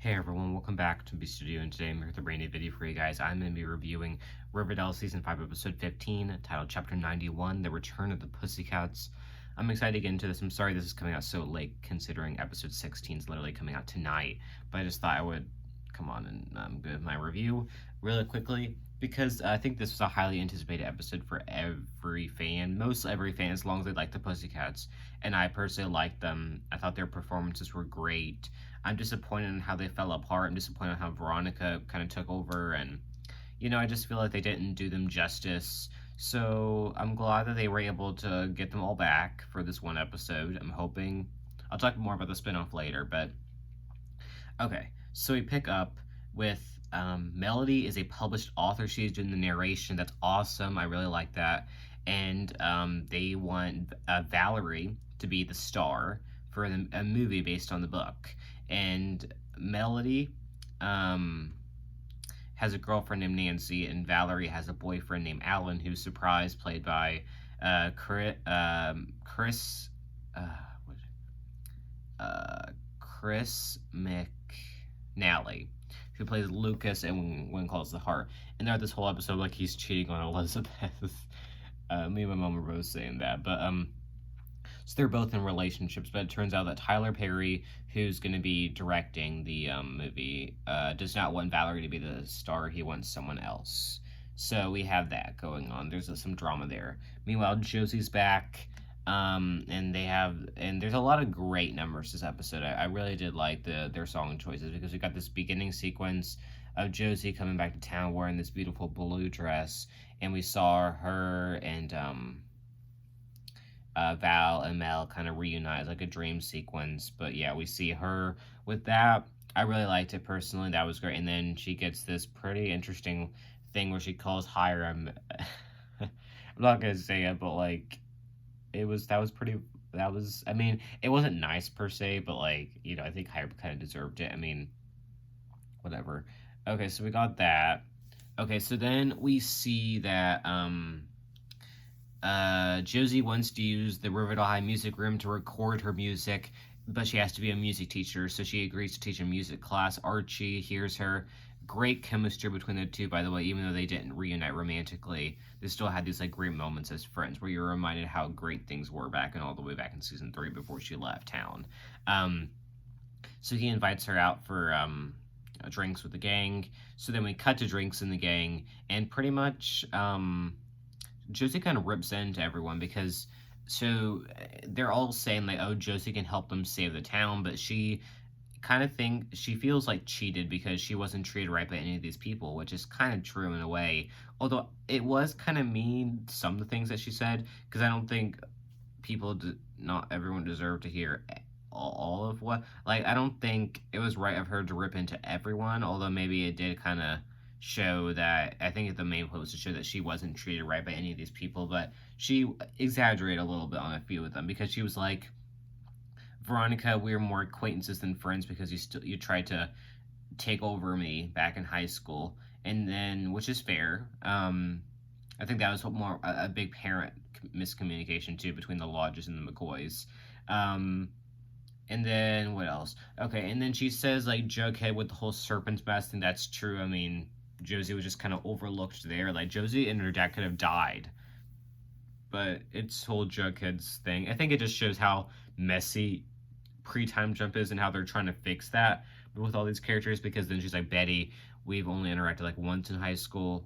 Hey everyone, welcome back to B Studio, and today I'm here with a brand new video for you guys. I'm going to be reviewing Riverdale Season 5, Episode 15, titled Chapter 91, The Return of the Pussycats. I'm excited to get into this. I'm sorry this is coming out so late, considering Episode 16 is literally coming out tonight, but I just thought I would come on and give my review really quickly, because I think this was a highly anticipated episode for every fan, most every fan, as long as they like the Pussycats, and I personally liked them. I thought their performances were great. I'm disappointed in how they fell apart. I'm disappointed in how Veronica kind of took over, and I just feel like they didn't do them justice. So I'm glad that they were able to get them all back for this one episode. I'm hoping I'll talk more about the spinoff later, but okay. So we pick up with Melody is a published author. She's doing the narration. That's awesome. I really like that. And they want Valerie to be the star for a movie based on the book. And Melody has a girlfriend named Nancy, and Valerie has a boyfriend named Alan, who's surprised, played by Chris Chris McNally, who plays Lucas in When Calls the Heart. And throughout this whole episode, like, he's cheating on Elizabeth. Me and my mom were both saying that, but so they're both in relationships, but it turns out that Tyler Perry, who's going to be directing the movie, does not want Valerie to be the star. He wants someone else. So we have that going on. There's some drama there. Meanwhile, Josie's back, and there's a lot of great numbers this episode. I really did like their song choices, because we got this beginning sequence of Josie coming back to town wearing this beautiful blue dress, and we saw her and Val and Mel kind of reunite, like a dream sequence. But yeah, we see her with that. I really liked it personally. That was great. And then she gets this pretty interesting thing where she calls Hiram. I'm not gonna say it, but like, I mean, it wasn't nice per se, but like, I think Hiram kind of deserved it. I mean, whatever. Okay, so we got that. Okay, so then we see that Josie wants to use the Riverdale High music room to record her music, but she has to be a music teacher, so she agrees to teach a music class. Archie hears her. Great chemistry between the two, by the way. Even though they didn't reunite romantically, they still had these like great moments as friends, where you're reminded how great things were back and all the way back in season 3 before she left town. So he invites her out for drinks with the gang. So then we cut to drinks in the gang, and pretty much Josie kind of rips into everyone, because they're all saying like, oh, Josie can help them save the town, but she feels like cheated because she wasn't treated right by any of these people, which is kind of true in a way. Although it was kind of mean, some of the things that she said, because I don't think not everyone deserved to hear all of what, like, I don't think it was right of her to rip into everyone, although maybe it did kind of show that, I think the main point was to show that she wasn't treated right by any of these people, but she exaggerated a little bit on a few of them, because she was like, Veronica, we're more acquaintances than friends because you tried to take over me back in high school, and then, which is fair. I think that was more a big parent miscommunication too, between the Lodges and the McCoys. And then what else? Okay, and then she says like Jughead with the whole serpent's mask thing. That's true. I mean, Josie was just kind of overlooked there. Like, Josie and her dad could have died, but it's whole Jughead's thing. I think it just shows how messy pre-time jump is and how they're trying to fix that with all these characters, because then she's like, Betty, we've only interacted like once in high school,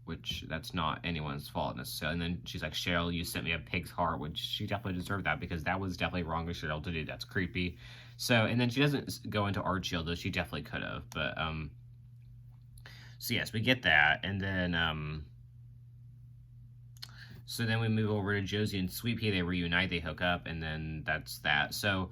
which that's not anyone's fault necessarily. And then she's like, Cheryl, you sent me a pig's heart, which she definitely deserved that, because that was definitely wrong of Cheryl to do. That's creepy. So, and then she doesn't go into Archie, though she definitely could have, but so yes, we get that. And then so then we move over to Josie and Sweet Pea. They reunite, they hook up, and then that's that. So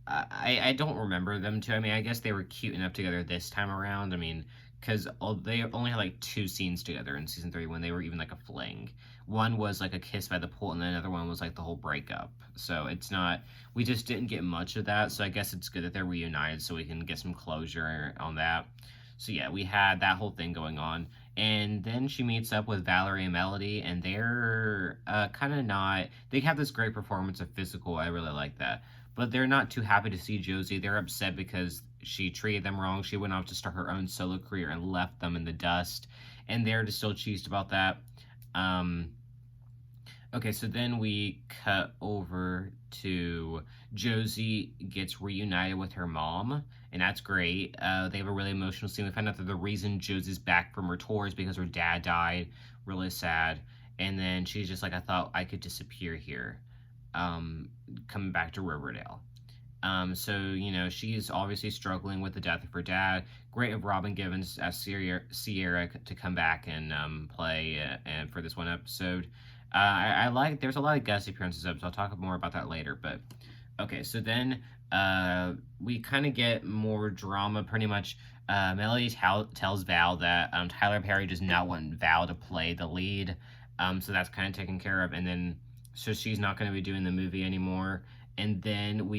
I don't remember them too. I mean, I guess they were cute enough together this time around. I mean, because they only had like 2 scenes together in season 3 when they were even like a fling. One was like a kiss by the pool, and then another one was like the whole breakup. So it's not, we just didn't get much of that. So I guess it's good that they're reunited so we can get some closure on that. So yeah, we had that whole thing going on. And then she meets up with Valerie and Melody, and they're kind of not, they have this great performance of physical. I really like that. but they're not too happy to see Josie. They're upset because she treated them wrong. She went off to start her own solo career and left them in the dust, and they're just still cheesed about that. Um, Okay, so then we cut over to Josie gets reunited with her mom, and that's great. They have a really emotional scene. We find out that the reason Josie's back from her tour is because her dad died. Really sad. And then she's just like, I thought I could disappear here, coming back to Riverdale. So, she's obviously struggling with the death of her dad. Great of Robin Givens as Sierra to come back and play and for this one episode. I like, there's a lot of guest appearances up, so I'll talk more about that later. But, okay, so then we kind of get more drama, pretty much. Melody tells Val that Tyler Perry does not want Val to play the lead. So that's kind of taken care of. And then, so she's not going to be doing the movie anymore. And then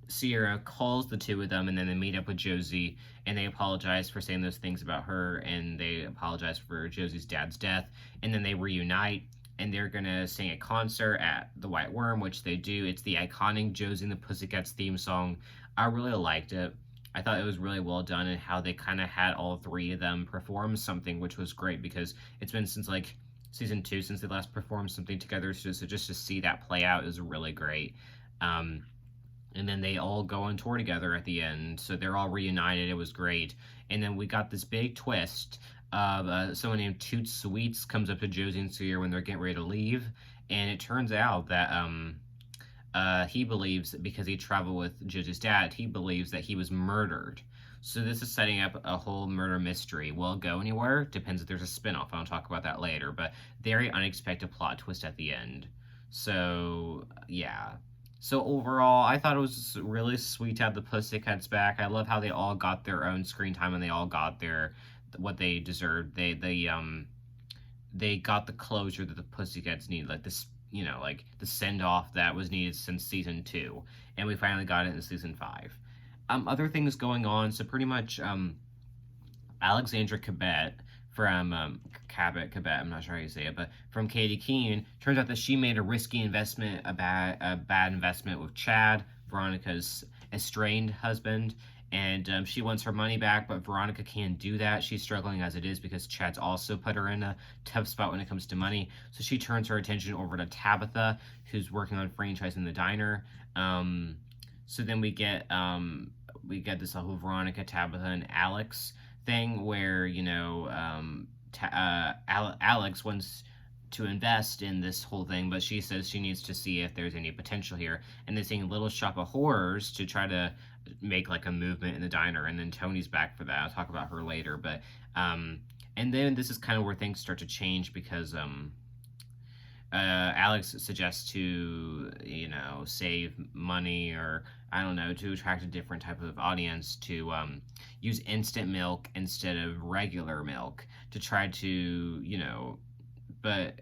Sierra calls the two of them, and then they meet up with Josie, and they apologize for saying those things about her, and they apologize for Josie's dad's death, and then they reunite, and they're gonna sing a concert at the White Worm, which they do. It's the iconic Josie and the Pussycats theme song. I really liked it. I thought it was really well done, and how they kind of had all three of them perform something, which was great, because it's been since like season 2 since they last performed something together, so just to see that play out is really great. And then they all go on tour together at the end, so they're all reunited. It was great. And then we got this big twist of someone named Toot Sweets comes up to Josie and Sierra when they're getting ready to leave, and it turns out that he believes, because he traveled with Josie's dad, he believes that he was murdered. So this is setting up a whole murder mystery. Will it go anywhere? Depends if there's a spinoff. I'll talk about that later, but very unexpected plot twist at the end. So, yeah. So overall, I thought it was really sweet to have the Pussycats back. I love how they all got their own screen time, and they all got what they deserved. They got the closure that the Pussycats need, like this, like the send off that was needed since season 2, and we finally got it in season 5. Other things going on. So pretty much, Alexandra Cabot from Cabot, I'm not sure how you say it, but from Katie Keene, turns out that she made a risky investment, a bad investment with Chad, Veronica's estranged husband, and she wants her money back, but Veronica can't do that. She's struggling as it is because Chad's also put her in a tough spot when it comes to money. So she turns her attention over to Tabitha, who's working on franchising the diner. So then we get this whole Veronica, Tabitha, and Alex thing where, Alex wants to invest in this whole thing, but she says she needs to see if there's any potential here. And they're saying Little Shop of Horrors to try to make like a movement in the diner, and then Tony's back for that. I'll talk about her later, but and then this is kind of where things start to change because Alex suggests to, save money, or I don't know, to attract a different type of audience, to use instant milk instead of regular milk to try to, but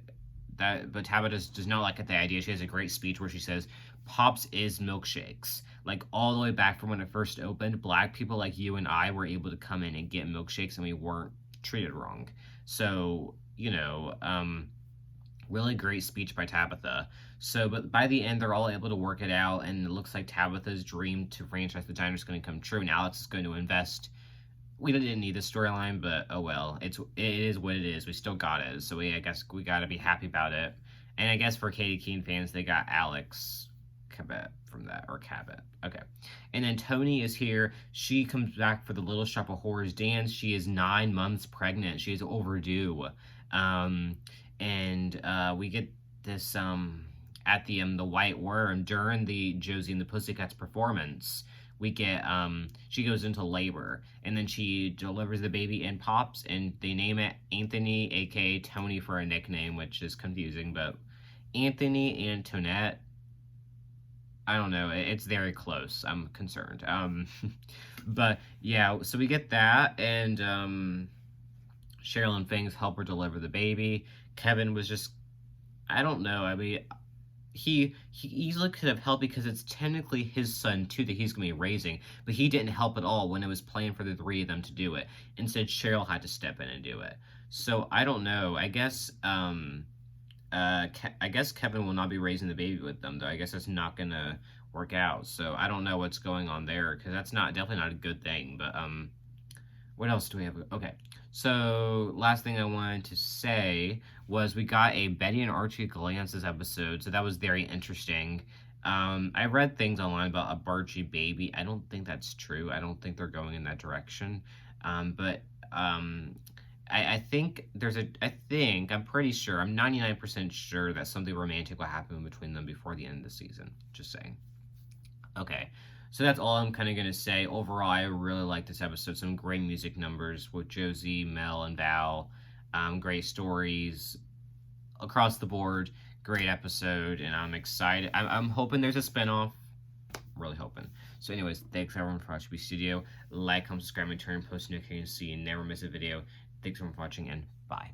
Tabitha does not like the idea. She has a great speech where she says, Pops is milkshakes. Like all the way back from when it first opened, black people like you and I were able to come in and get milkshakes, and we weren't treated wrong. So, really great speech by Tabitha. So, but by the end, they're all able to work it out, and it looks like Tabitha's dream to franchise the diner is going to come true, and Alex is going to invest. We didn't need this storyline, but oh well. It is what it is. We still got it, so I guess we got to be happy about it. And I guess for Katie Keene fans, they got Alex Cabot from that, or Cabot. Okay. And then Tony is here. She comes back for the Little Shop of Horrors dance. She is 9 months pregnant. She is overdue. And we get this at the White Worm during the Josie and the Pussycats performance. We get she goes into labor, and then she delivers the baby and pops, and they name it Anthony, aka Tony, for a nickname, which is confusing, but Anthony Antoinette, I don't know, it's very close. I'm concerned. But yeah, so we get that, and Cheryl and Fangs help her deliver the baby. Kevin was just, I don't know, I mean, he easily could have helped because it's technically his son too that he's going to be raising, but he didn't help at all when it was planned for the three of them to do it. Instead, Cheryl had to step in and do it. So I don't know. I guess I guess Kevin will not be raising the baby with them, though. I guess that's not gonna work out. So I don't know what's going on there because that's not definitely not a good thing. But what else do we have? Okay, so last thing I wanted to say was we got a Betty and Archie glances episode, so that was very interesting. I read things online about a Bargy baby. I don't think that's true. I don't think they're going in that direction. But I think I'm pretty sure, I'm 99% sure that something romantic will happen between them before the end of the season. Just saying. Okay, so that's all I'm kind of going to say. Overall, I really like this episode. Some great music numbers with Josie, Mel, and Val. Great stories across the board. Great episode, and I'm excited. I'm hoping there's a spinoff. Really hoping. So, anyways, thanks everyone for watching the studio. Like, comment, subscribe, and turn post notifications so you never miss a video. Thanks everyone for watching, and bye.